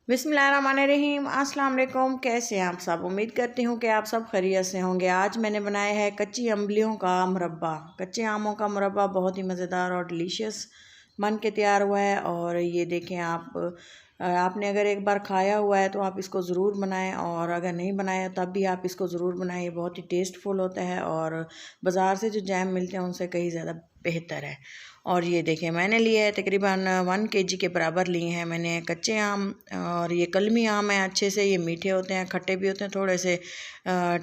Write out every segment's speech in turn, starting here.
बिस्मिल्लाहिर्रहमानिर्रहीम। अस्सलाम वालेकुम। कैसे हैं आप सब? उम्मीद करती हूँ कि आप सब खैरियत से होंगे। आज मैंने बनाया है कच्ची अम्बलियों का मुरब्बा। कच्चे आमों का मुरब्बा बहुत ही मज़ेदार और डिलीशियस बन के तैयार हुआ है। और ये देखें, आपने अगर एक बार खाया हुआ है तो आप इसको ज़रूर बनाएं, और अगर नहीं बनाया तब भी आप इसको ज़रूर बनाएं। ये बहुत ही टेस्टफुल होता है और बाज़ार से जो जैम मिलते हैं उनसे कहीं ज़्यादा बेहतर है। और ये देखें, मैंने लिए है तकरीबन 1 kg के बराबर लिए हैं मैंने कच्चे आम। और ये कलमी आम है, अच्छे से ये मीठे होते हैं, खट्टे भी होते हैं, थोड़े से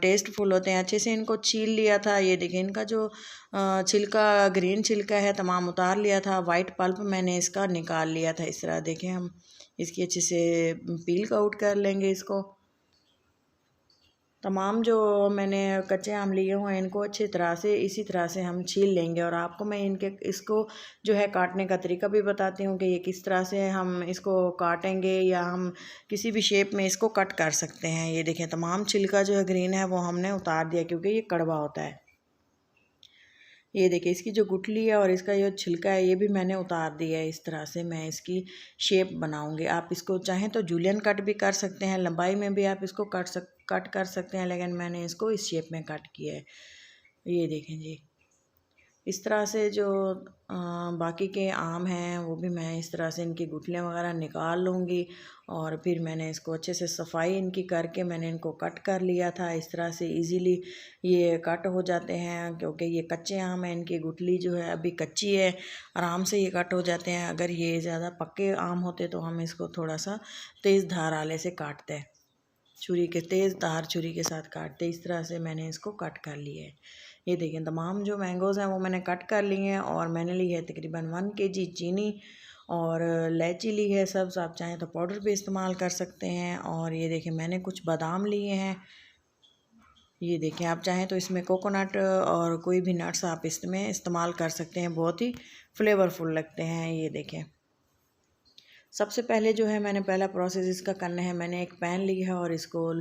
टेस्टफुल होते हैं। अच्छे से इनको छील लिया था। ये देखें, इनका जो छिलका, ग्रीन छिलका है, तमाम उतार लिया था। वाइट पल्प मैंने इसका निकाल लिया था। इस तरह देखें, हम इसकी अच्छे से पील आउट कर लेंगे इसको। तमाम जो मैंने कच्चे आम लिए हुए हैं इनको अच्छी तरह से इसी तरह से हम छील लेंगे। और आपको मैं इसको जो है काटने का तरीका भी बताती हूँ कि ये किस तरह से हम इसको काटेंगे, या हम किसी भी शेप में इसको कट कर सकते हैं। ये देखें, तमाम छिलका जो है ग्रीन है वो हमने उतार दिया क्योंकि ये कड़वा होता है। ये देखिए, इसकी जो गुठली है और इसका जो छिलका है ये भी मैंने उतार दिया है। इस तरह से मैं इसकी शेप बनाऊंगी। आप इसको चाहें तो जूलियन कट भी कर सकते हैं, लंबाई में भी आप इसको कट कर सकते हैं, लेकिन मैंने इसको इस शेप में कट किया है। ये देखें जी, इस तरह से जो बाकी के आम हैं वो भी मैं इस तरह से इनकी गुठलियाँ वगैरह निकाल लूँगी। और फिर मैंने इसको अच्छे से सफाई इनकी करके मैंने इनको कट कर लिया था। इस तरह से इजीली ये कट हो जाते हैं क्योंकि ये कच्चे आम हैं। इनकी गुठली जो है अभी कच्ची है, आराम से ये कट हो जाते हैं। अगर ये ज़्यादा पक्के आम होते तो हम इसको थोड़ा सा तेज़ धार आले से काटते हैं, तेज़ धार छुरी के साथ काटते। इस तरह से मैंने इसको कट कर लिया है। ये देखें, तमाम जो मैंगोज़ हैं वो मैंने कट कर लिए हैं। और मैंने ली है तकरीबन 1 kg चीनी, और इलायची ली है सब्ज़, आप चाहें तो पाउडर भी इस्तेमाल कर सकते हैं। और ये देखें, मैंने कुछ बादाम लिए हैं। ये देखें, आप चाहें तो इसमें कोकोनट और कोई भी नट्स आप इसमें इस्तेमाल कर सकते हैं, बहुत ही फ्लेवरफुल लगते हैं। ये देखें, सबसे पहले जो है मैंने पहला प्रोसेस इसका करना है। मैंने एक पैन लिया है और इसको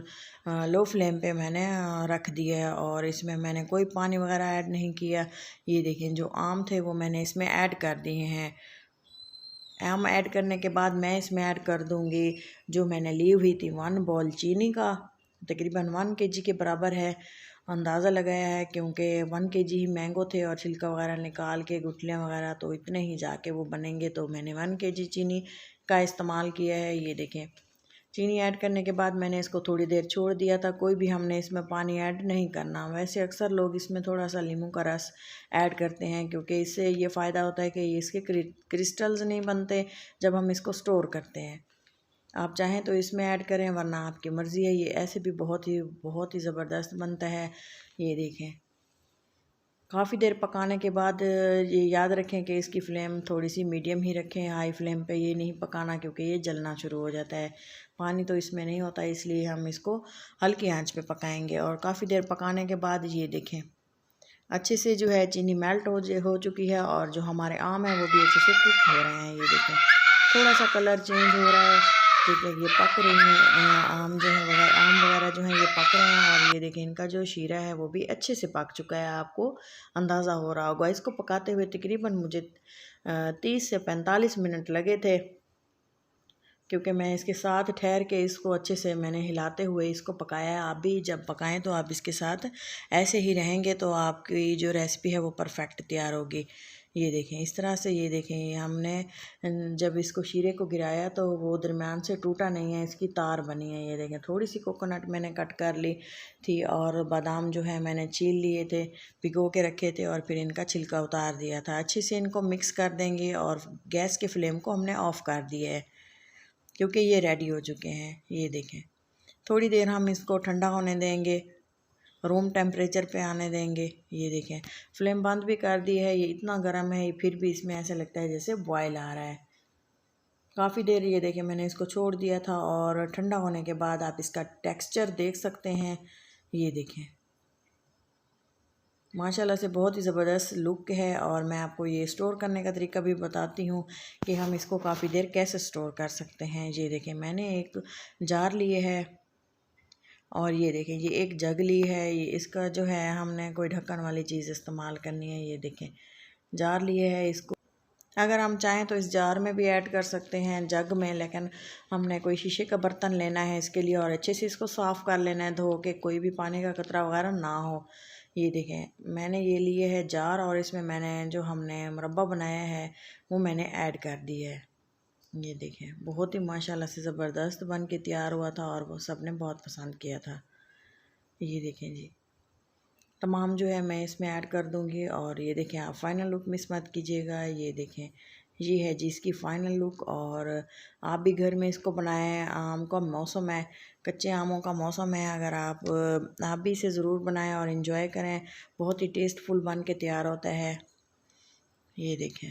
लो फ्लेम पे मैंने रख दिया है, और इसमें मैंने कोई पानी वगैरह ऐड नहीं किया। ये देखें, जो आम थे वो मैंने इसमें ऐड कर दिए हैं। आम ऐड करने के बाद मैं इसमें ऐड कर दूंगी जो मैंने ली हुई थी 1 बॉल चीनी का, तकरीबन 1 kg के बराबर है। अंदाज़ा लगाया है क्योंकि 1 kg ही मैंगो थे और छिलका वगैरह निकाल के गुठलियाँ वगैरह तो इतने ही जाके वो बनेंगे, तो मैंने 1 kg चीनी का इस्तेमाल किया है। ये देखें, चीनी ऐड करने के बाद मैंने इसको थोड़ी देर छोड़ दिया था। कोई भी हमने इसमें पानी ऐड नहीं करना। वैसे अक्सर लोग इसमें थोड़ा सा नींबू का रस ऐड करते हैं क्योंकि इससे ये फ़ायदा होता है कि इसके क्रिस्टल्स नहीं बनते जब हम इसको स्टोर करते हैं। आप चाहें तो इसमें ऐड करें, वरना आपकी मर्ज़ी है। ये ऐसे भी बहुत ही ज़बरदस्त बनता है। ये देखें, काफ़ी देर पकाने के बाद ये याद रखें कि इसकी फ्लेम थोड़ी सी मीडियम ही रखें, हाई फ्लेम पे ये नहीं पकाना क्योंकि ये जलना शुरू हो जाता है। पानी तो इसमें नहीं होता, इसलिए हम इसको हल्की आंच पे पकाएंगे। और काफ़ी देर पकाने के बाद ये देखें, अच्छे से जो है चीनी मेल्ट हो चुकी है, और जो हमारे आम है वो भी अच्छे से कुक हो रहे हैं। ये देखें, थोड़ा सा कलर चेंज हो रहा है, ठीक है, ये पक रही हैं। आम वगैरह जो हैं ये पक रहे हैं। और ये देखें, इनका जो शीरा है वो भी अच्छे से पक चुका है, आपको अंदाज़ा हो रहा होगा। इसको पकाते हुए तकरीबन मुझे 30 से 45 मिनट लगे थे, क्योंकि मैं इसके साथ ठहर के इसको अच्छे से मैंने हिलाते हुए इसको पकाया है। आप भी जब पकाएं तो आप इसके साथ ऐसे ही रहेंगे तो आपकी जो रेसिपी है वो परफेक्ट तैयार होगी। ये देखें, इस तरह से ये देखें, हमने जब इसको शीरे को गिराया तो वो दरमियान से टूटा नहीं है, इसकी तार बनी है। ये देखें, थोड़ी सी कोकोनट मैंने कट कर ली थी, और बादाम जो है मैंने छील लिए थे, भिगो के रखे थे, और फिर इनका छिलका उतार दिया था। अच्छे से इनको मिक्स कर देंगे, और गैस के फ्लेम को हमने ऑफ़ कर दिया है क्योंकि ये रेडी हो चुके हैं। ये देखें, थोड़ी देर हम इसको ठंडा होने देंगे, रूम टेम्परेचर पे आने देंगे। ये देखें, फ्लेम बंद भी कर दी है। ये इतना गर्म है फिर भी इसमें ऐसा लगता है जैसे बॉयल आ रहा है। काफ़ी देर ये देखें मैंने इसको छोड़ दिया था, और ठंडा होने के बाद आप इसका टेक्सचर देख सकते हैं। ये देखें, माशाल्लाह से बहुत ही ज़बरदस्त लुक है। और मैं आपको ये स्टोर करने का तरीका भी बताती हूँ कि हम इसको काफ़ी देर कैसे स्टोर कर सकते हैं। ये देखें, मैंने एक जार लिए है, और ये देखें ये एक जग ली है। ये इसका जो है हमने कोई ढक्कन वाली चीज़ इस्तेमाल करनी है। ये देखें, जार लिए है इसको। अगर हम चाहें तो इस जार में भी ऐड कर सकते हैं, जग में, लेकिन हमने कोई शीशे का बर्तन लेना है इसके लिए और अच्छे से इसको साफ़ कर लेना है, धो के, कोई भी पानी का कतरा वगैरह ना हो। ये देखें मैंने ये लिए है जार और इसमें मैंने जो हमने मुरब्बा बनाया है वो मैंने ऐड कर दिया है। ये देखें बहुत ही माशाल्लाह से ज़बरदस्त बन के तैयार हुआ था और वो सब ने बहुत पसंद किया था। ये देखें जी, तमाम जो है मैं इसमें ऐड कर दूंगी और ये देखें आप फ़ाइनल लुक मिस मत कीजिएगा। ये देखें ये है जी इसकी फ़ाइनल लुक और आप भी घर में इसको बनाएं। आम का मौसम है, कच्चे आमों का मौसम है, अगर आप भी इसे ज़रूर बनाएं और इन्जॉय करें। बहुत ही टेस्टफुल बन के तैयार होता है। ये देखें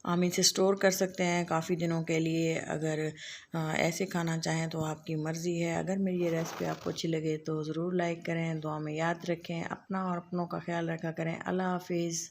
हम इसे स्टोर कर सकते हैं काफ़ी दिनों के लिए, अगर ऐसे खाना चाहें तो आपकी मर्ज़ी है। अगर मेरी ये रेसिपी आपको अच्छी लगे तो ज़रूर लाइक करें, दुआ में याद रखें, अपना और अपनों का ख्याल रखा करें। अल्लाह हाफिज़।